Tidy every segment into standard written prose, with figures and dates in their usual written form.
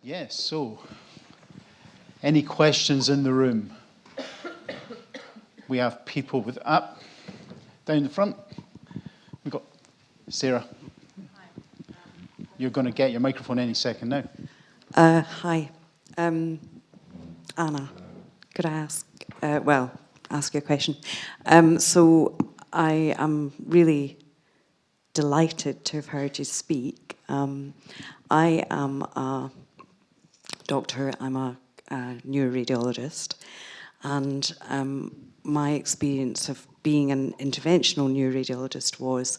Yes, so any questions in the room? We have people with up, down the front. We've got Sarah. You're going to get your microphone any second now. Hi. Anna, could I ask you a question? So I am really delighted to have heard you speak. I am a doctor, I'm a neuroradiologist, and my experience of being an interventional neuroradiologist was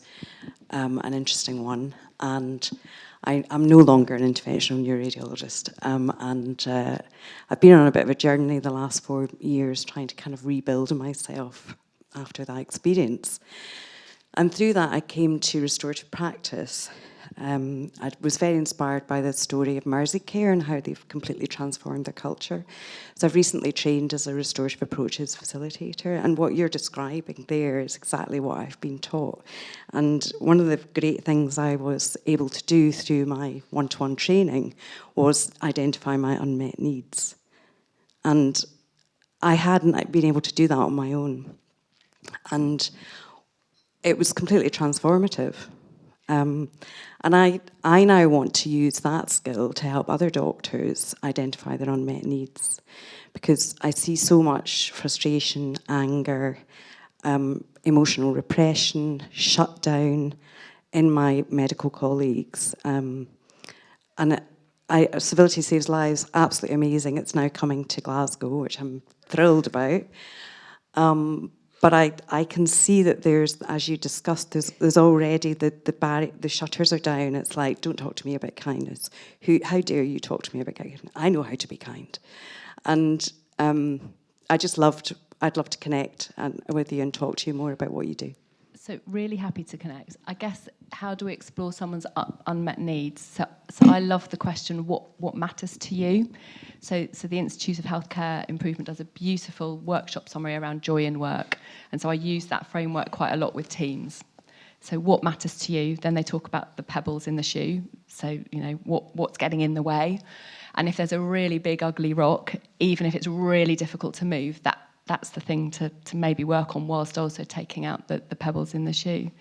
an interesting one, and I'm no longer an interventional neuroradiologist, and I've been on a bit of a journey the last 4 years trying to kind of rebuild myself after that experience. And through that, I came to restorative practice. I was very inspired by the story of Merseycare and how they've completely transformed their culture. So I've recently trained as a restorative approaches facilitator, and what you're describing there is exactly what I've been taught. And one of the great things I was able to do through my one-to-one training was identify my unmet needs. And I hadn't been able to do that on my own. And it was completely transformative. And I now want to use that skill to help other doctors identify their unmet needs, because I see so much frustration, anger, emotional repression, shutdown in my medical colleagues. And Civility Saves Lives, absolutely amazing. It's now coming to Glasgow, which I'm thrilled about. But I can see that there's, as you discussed, there's already the shutters are down. It's like, don't talk to me about kindness. How dare you talk to me about kindness? I know how to be kind. And I'd love to connect with you and talk to you more about what you do. So really happy to connect. I guess, how do we explore someone's unmet needs? So I love the question, what matters to you? So the Institute of Healthcare Improvement does a beautiful workshop summary around joy in work. And so I use that framework quite a lot with teams. So what matters to you? Then they talk about the pebbles in the shoe. So, what's getting in the way? And if there's a really big, ugly rock, even if it's really difficult to move, that's the thing to maybe work on, whilst also taking out the pebbles in the shoe.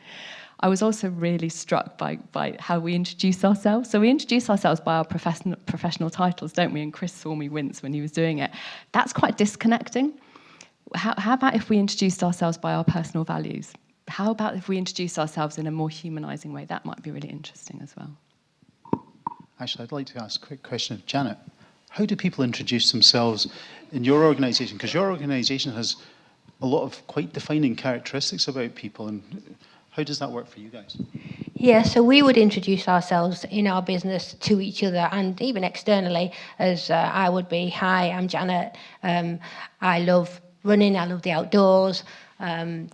I was also really struck by how we introduce ourselves. So we introduce ourselves by our professional titles, don't we? And Chris saw me wince when he was doing it. That's quite disconnecting. How about if we introduced ourselves by our personal values? How about if we introduce ourselves in a more humanising way? That might be really interesting as well. Actually, I'd like to ask a quick question of Janet. How do people introduce themselves in your organisation? Because your organisation has a lot of quite defining characteristics about people, and how does that work for you guys? Yeah, so we would introduce ourselves in our business to each other, and even externally, as I would be, hi, I'm Janet, I love running, I love the outdoors, I'm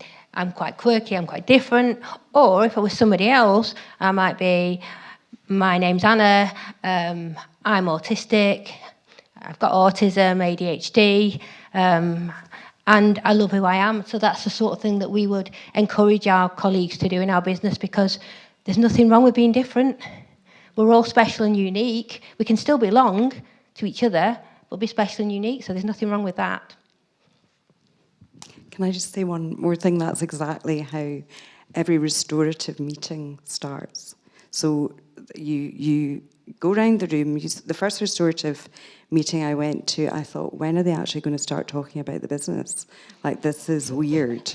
quite quirky, I'm quite different. Or if it was somebody else, I might be, my name's Anna, I'm autistic, I've got autism, ADHD, and I love who I am. So that's the sort of thing that we would encourage our colleagues to do in our business, because there's nothing wrong with being different. We're all special and unique. We can still belong to each other, but be special and unique, so there's nothing wrong with that. Can I just say one more thing? That's exactly how every restorative meeting starts. So you go around the room. The first restorative meeting I went to, I thought, when are they actually going to start talking about the business? Like, this is weird.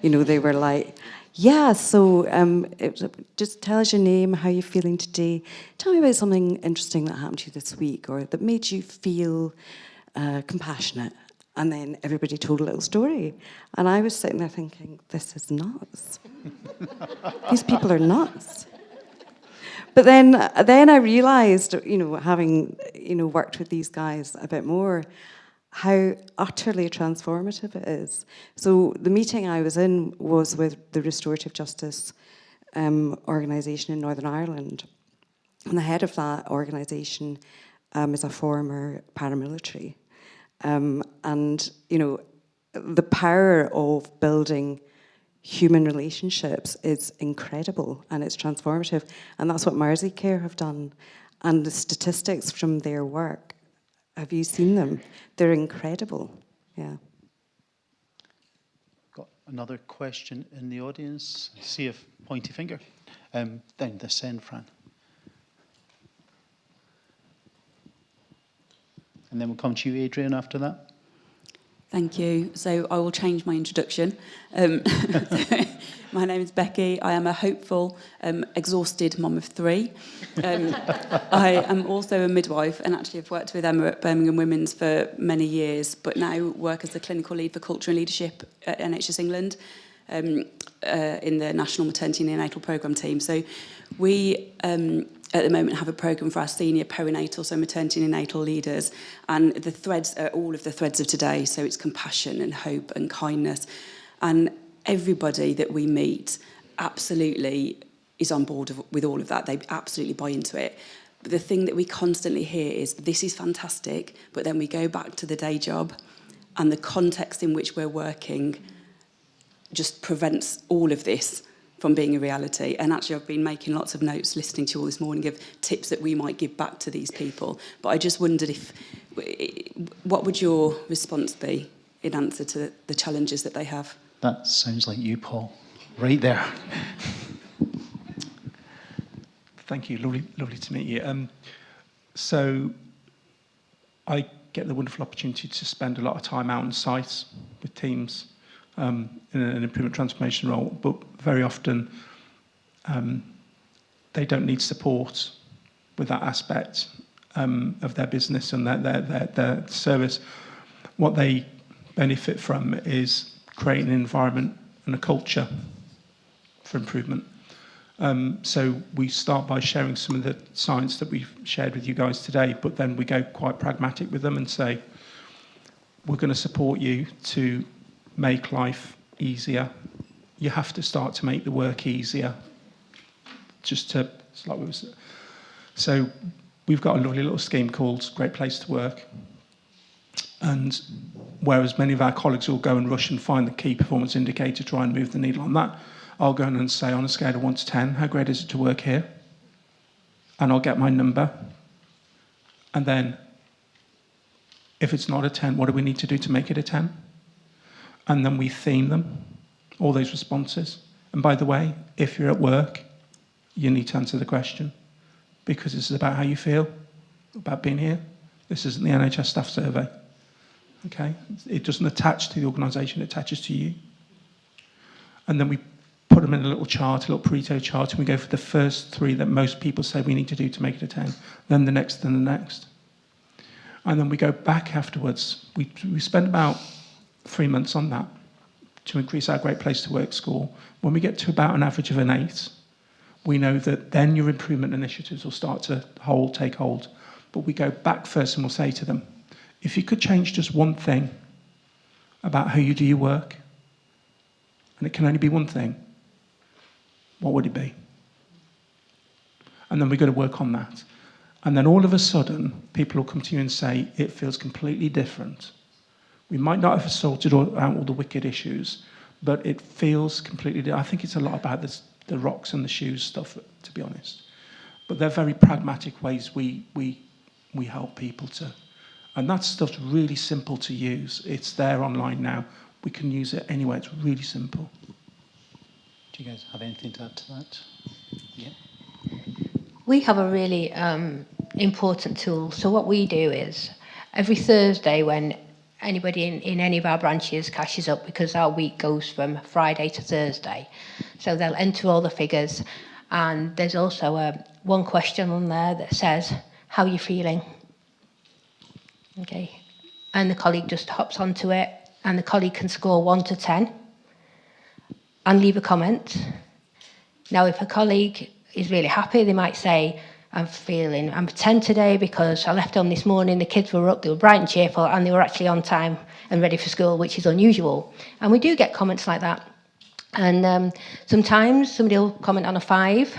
They were like, yeah, so just tell us your name, how you're feeling today. Tell me about something interesting that happened to you this week or that made you feel compassionate. And then everybody told a little story. And I was sitting there thinking, this is nuts. These people are nuts. But then I realised, having, worked with these guys a bit more, how utterly transformative it is. So the meeting I was in was with the Restorative Justice organisation in Northern Ireland. And the head of that organisation is a former paramilitary. And, the power of building human relationships is incredible, and it's transformative. And that's what Merseycare have done. And the statistics from their work, have you seen them? They're incredible. Yeah. Got another question in the audience. See if pointy finger. Down this end, Fran. And then we'll come to you, Adrian, after that. Thank you. So I will change my introduction. My name is Becky. I am a hopeful, exhausted mum of 3. I am also a midwife, and actually I've worked with Emma at Birmingham Women's for many years, but now work as the clinical lead for culture and leadership at NHS England in the National Maternity and Neonatal Programme team. So we at the moment have a programme for our senior perinatal, so maternity and neonatal leaders, and the threads are all of the threads of today. So it's compassion and hope and kindness, and everybody that we meet absolutely is on board with all of that. They absolutely buy into it. But the thing that we constantly hear is, this is fantastic, but then we go back to the day job, and the context in which we're working just prevents all of this from being a reality. And actually I've been making lots of notes listening to you all this morning of tips that we might give back to these people. But I just wondered what would your response be in answer to the challenges that they have? That sounds like you, Paul. Right there. Thank you. Lovely to meet you. So I get the wonderful opportunity to spend a lot of time out on sites with teams in an improvement transformation role, but very often they don't need support with that aspect of their business and their service. What they benefit from is creating an environment and a culture for improvement. So we start by sharing some of the science that we've shared with you guys today, but then we go quite pragmatic with them and say, we're going to support you to make life easier. You have to start to make the work easier. So we've got a lovely little scheme called Great Place to Work. And whereas many of our colleagues will go and rush and find the key performance indicator, try and move the needle on that, I'll go in and say, on a scale of 1 to 10, how great is it to work here? And I'll get my number. And then, if it's not a 10, what do we need to do to make it a 10? And then we theme them, all those responses. And by the way, if you're at work, you need to answer the question, because this is about how you feel about being here. This isn't the NHS staff survey. Okay? It doesn't attach to the organisation, it attaches to you. And then we put them in a little chart, a little Pareto chart, and we go for the first 3 that most people say we need to do to make it a 10, then the next, then the next. And then we go back afterwards. We spend about 3 months on that to increase our Great Place to Work score. When we get to about an average of an 8, we know that then your improvement initiatives will start to take hold. But we go back first and we'll say to them, if you could change just one thing about how you do your work, and it can only be one thing, what would it be? And then we've got to work on that. And then all of a sudden, people will come to you and say, it feels completely different. We might not have sorted out all the wicked issues, but it feels completely different. I think it's a lot about the rocks and the shoes stuff, to be honest. But they're very pragmatic ways we help people to. And that stuff's really simple to use. It's there online now. We can use it anywhere. It's really simple. Do you guys have anything to add to that? Yeah. We have a really important tool. So what we do is every Thursday when anybody in any of our branches cashes up, because our week goes from Friday to Thursday, so they'll enter all the figures, and there's also one question on there that says, how are you feeling? Okay, and the colleague just hops onto it, and the colleague can score 1 to 10 and leave a comment. Now, if a colleague is really happy, they might say, I'm a 10 today because I left home this morning, the kids were up, they were bright and cheerful, and they were actually on time and ready for school, which is unusual. And we do get comments like that. And sometimes somebody will comment on a 5,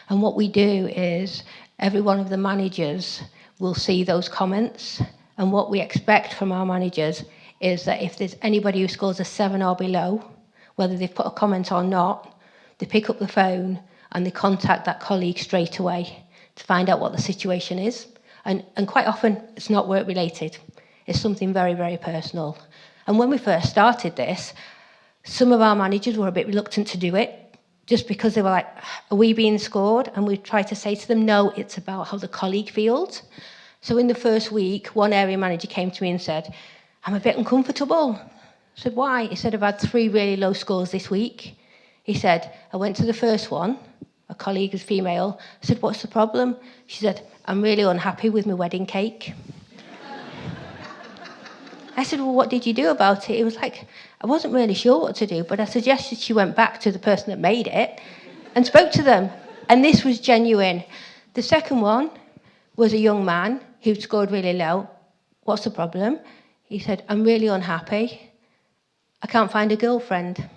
and what we do is every one of the managers will see those comments, and what we expect from our managers is that if there's anybody who scores a 7 or below, whether they've put a comment or not, they pick up the phone and they contact that colleague straight away to find out what the situation is. And quite often, it's not work-related. It's something very, very personal. And when we first started this, some of our managers were a bit reluctant to do it, just because they were like, are we being scored? And we tried to say to them, no, it's about how the colleague feels. So in the first week, one area manager came to me and said, I'm a bit uncomfortable. I said, why? He said, I've had 3 really low scores this week. He said, I went to the first one, a colleague is female. I said, what's the problem? She said, I'm really unhappy with my wedding cake. I said, well, what did you do about it? He was like, I wasn't really sure what to do, but I suggested she went back to the person that made it and spoke to them. And this was genuine. The second one was a young man who scored really low. What's the problem? He said, I'm really unhappy. I can't find a girlfriend.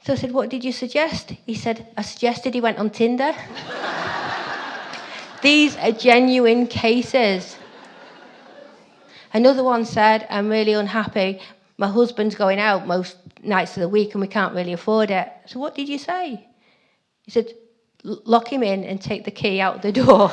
So I said, what did you suggest? He said, I suggested he went on Tinder. These are genuine cases. Another one said, I'm really unhappy. My husband's going out most nights of the week and we can't really afford it. So what did you say? He said, lock him in and take the key out the door.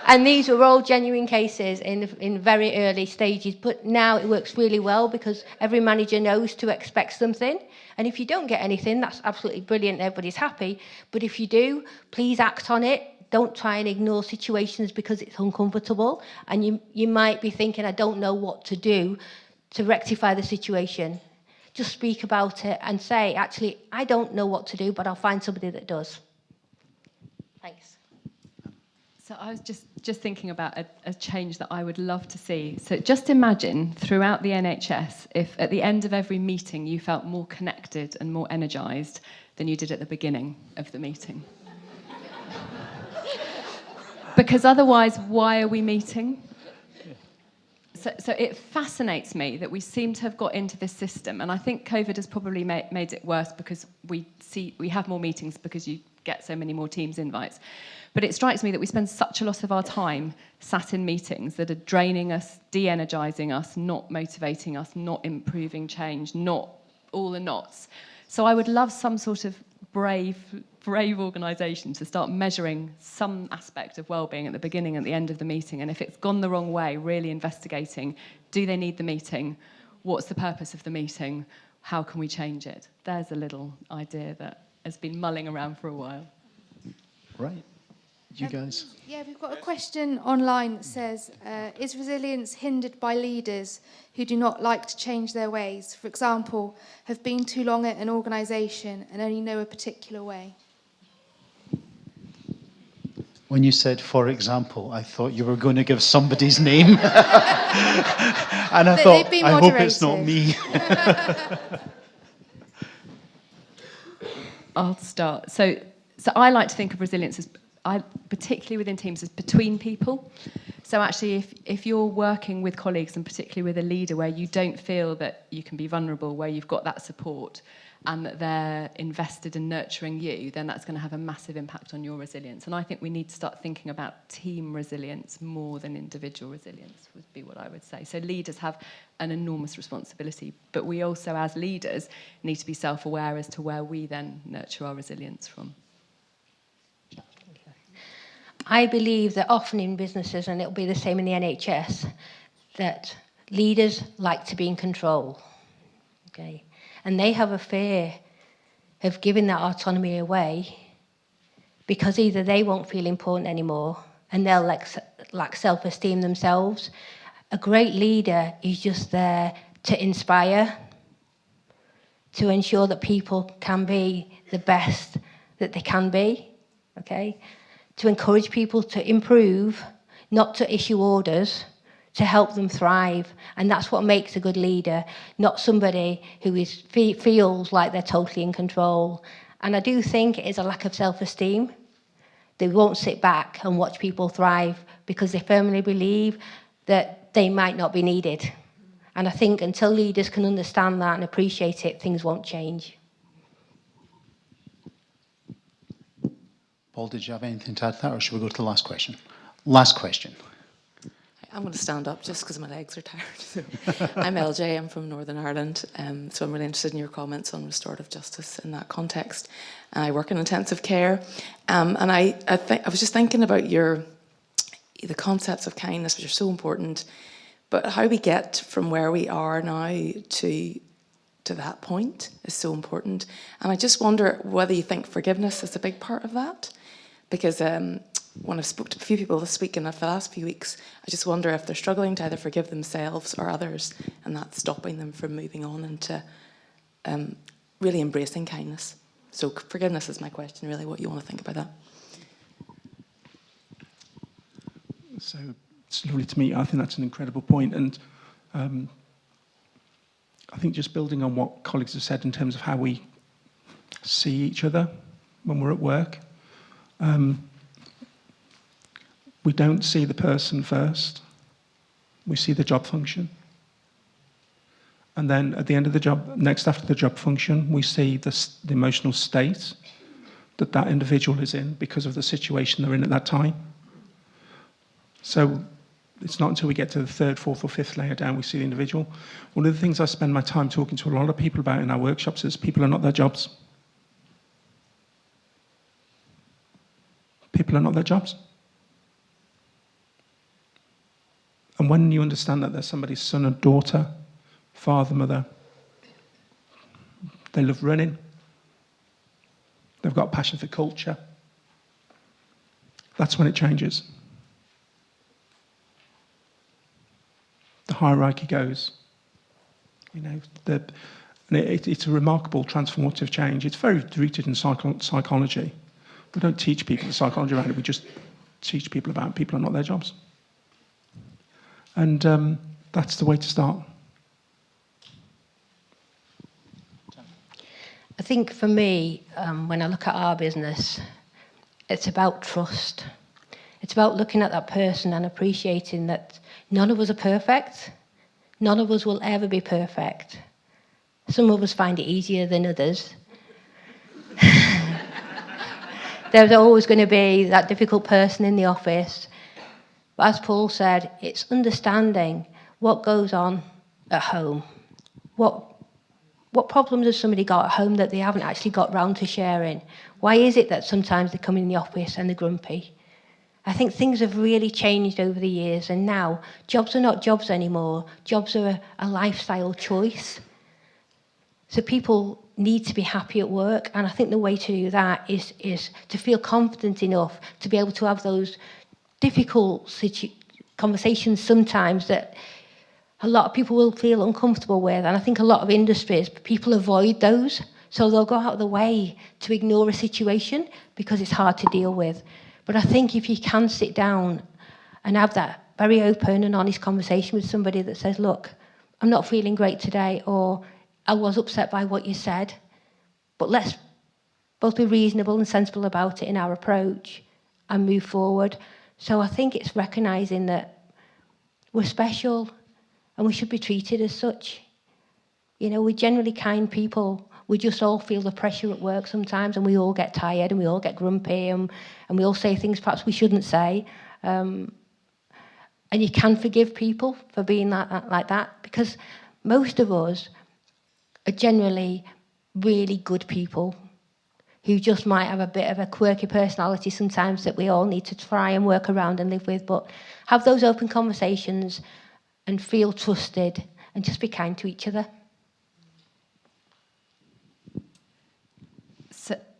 And these were all genuine cases in very early stages. But now it works really well because every manager knows to expect something. And if you don't get anything, that's absolutely brilliant. Everybody's happy. But if you do, please act on it. Don't try and ignore situations because it's uncomfortable. And you might be thinking, I don't know what to do to rectify the situation. Just speak about it and say, actually, I don't know what to do, but I'll find somebody that does. Thanks. So I was just thinking about a change that I would love to see. So just imagine throughout the NHS, if at the end of every meeting you felt more connected and more energised than you did at the beginning of the meeting. Because otherwise, why are we meeting? So it fascinates me that we seem to have got into this system, and I think COVID has probably made it worse because we have more meetings because you get so many more Teams invites. But it strikes me that we spend such a lot of our time sat in meetings that are draining us, de-energising us, not motivating us, not improving change, not all the nots. So I would love some sort of brave organisation to start measuring some aspect of well-being at the beginning and the end of the meeting. And if it's gone the wrong way, really investigating, do they need the meeting? What's the purpose of the meeting? How can we change it? There's a little idea that has been mulling around for a while. Right. You guys? Yeah, we've got a question online that says, is resilience hindered by leaders who do not like to change their ways? For example, have been too long at an organisation and only know a particular way? When you said, for example, I thought you were going to give somebody's name. And I thought, I hope it's not me. I'll start. So I like to think of resilience as, particularly within teams, as between people. So actually, if you're working with colleagues, and particularly with a leader where you don't feel that you can be vulnerable, where you've got that support, and that they're invested in nurturing you, then that's going to have a massive impact on your resilience. And I think we need to start thinking about team resilience more than individual resilience, would be what I would say. So leaders have an enormous responsibility, but we also, as leaders, need to be self-aware as to where we then nurture our resilience from. I believe that often in businesses, and it'll be the same in the NHS, that leaders like to be in control, okay? And they have a fear of giving that autonomy away because either they won't feel important anymore and they'll lack self-esteem themselves. A great leader is just there to inspire, to ensure that people can be the best that they can be, okay? To encourage people to improve, not to issue orders, to help them thrive. And that's what makes a good leader, not somebody who feels like they're totally in control. And I do think it is a lack of self-esteem. They won't sit back and watch people thrive because they firmly believe that they might not be needed. And I think until leaders can understand that and appreciate it, things won't change. Paul, did you have anything to add to that, or should we go to the last question? Last question. I'm going to stand up just because my legs are tired. So, I'm LJ, I'm from Northern Ireland, so I'm really interested in your comments on restorative justice in that context. I work in intensive care, and I was just thinking about the concepts of kindness, which are so important, but how we get from where we are now to that point is so important. And I just wonder whether you think forgiveness is a big part of that, because when I've spoken to a few people this week and the last few weeks, I just wonder if they're struggling to either forgive themselves or others, and that's stopping them from moving on into really embracing kindness. So forgiveness is my question, really, what you want to think about that. So it's lovely to meet you. I think that's an incredible point. And I think just building on what colleagues have said in terms of how we see each other when we're at work, we don't see the person first. We see the job function. And then at the end of the job, next after the job function, we see the emotional state that individual is in because of the situation they're in at that time. So it's not until we get to the third, fourth or fifth layer down we see the individual. One of the things I spend my time talking to a lot of people about in our workshops is people are not their jobs. People are not their jobs. And when you understand that they're somebody's son or daughter, father, mother, they love running, they've got a passion for culture, that's when it changes. The hierarchy goes. You know, it's a remarkable transformative change. It's very rooted in psychology. We don't teach people the psychology around it, we just teach people about people are not their jobs. And that's the way to start. I think for me, when I look at our business, it's about trust. It's about looking at that person and appreciating that none of us are perfect. None of us will ever be perfect. Some of us find it easier than others. There's always going to be that difficult person in the office. But as Paul said, it's understanding what goes on at home. What problems has somebody got at home that they haven't actually got round to sharing? Why is it that sometimes they come in the office and they're grumpy? I think things have really changed over the years, and now jobs are not jobs anymore. Jobs are a lifestyle choice. So people need to be happy at work, and I think the way to do that is to feel confident enough to be able to have those difficult conversations sometimes that a lot of people will feel uncomfortable with, and I think a lot of industries, people avoid those, so they'll go out of the way to ignore a situation because it's hard to deal with. But I think if you can sit down and have that very open and honest conversation with somebody that says, look, I'm not feeling great today, or I was upset by what you said, but let's both be reasonable and sensible about it in our approach and move forward. So I think it's recognising that we're special and we should be treated as such. You know, we're generally kind people. We just all feel the pressure at work sometimes, and we all get tired and we all get grumpy, and we all say things perhaps we shouldn't say. And you can forgive people for being like that, because most of us are generally really good people who just might have a bit of a quirky personality sometimes that we all need to try and work around and live with. But have those open conversations and feel trusted and just be kind to each other.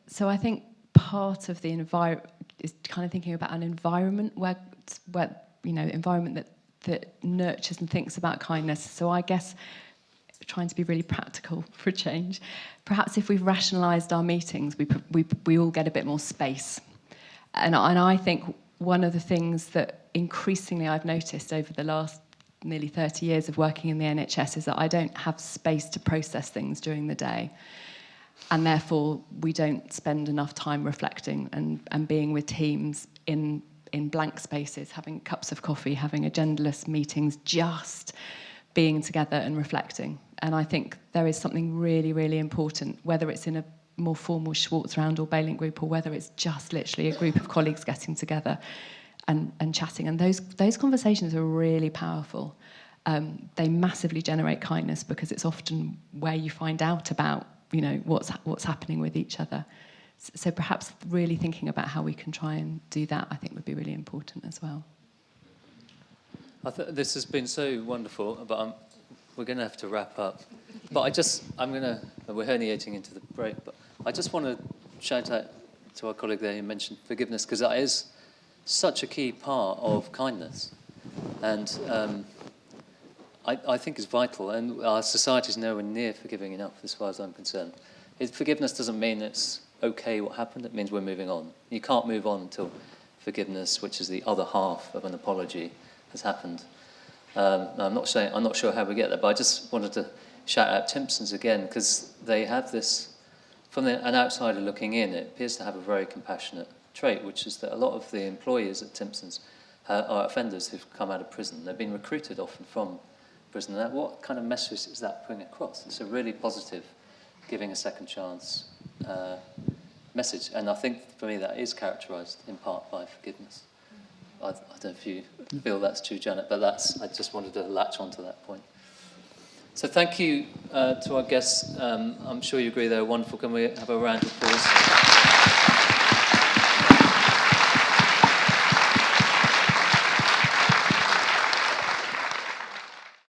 So I think part of the environment is kind of thinking about an environment where environment that nurtures and thinks about kindness. So I guess trying to be really practical for a change, perhaps if we've rationalised our meetings, we all get a bit more space. And I think one of the things that increasingly I've noticed over the last nearly 30 years of working in the NHS is that I don't have space to process things during the day. And therefore, we don't spend enough time reflecting and being with teams in blank spaces, having cups of coffee, having agendaless meetings, just being together and reflecting. And I think there is something really, really important, whether it's in a more formal Schwartz round or Bailing group, or whether it's just literally a group of colleagues getting together and chatting. And those conversations are really powerful. They massively generate kindness because it's often where you find out about, you know, what's happening with each other. So perhaps really thinking about how we can try and do that, I think, would be really important as well. This has been so wonderful, but we're going to have to wrap up. But we're herniating into the break, but I just want to shout out to our colleague there who mentioned forgiveness, because that is such a key part of kindness. And I think it's vital, and our society is nowhere near forgiving enough as far as I'm concerned. Forgiveness doesn't mean it's okay what happened, it means we're moving on. You can't move on until forgiveness, which is the other half of an apology, has happened. I'm not sure how we get there, but I just wanted to shout out Timpson's again, because they have this, from an outsider looking in, it appears to have a very compassionate trait, which is that a lot of the employees at Timpson's are offenders who've come out of prison. They've been recruited often from prison. Now, what kind of message is that putting across? It's a really positive, giving a second chance message. And I think, for me, that is characterised in part by forgiveness. I don't know if you feel that's true, Janet, but I just wanted to latch onto that point. So thank you to our guests. I'm sure you agree they're wonderful. Can we have a round of applause?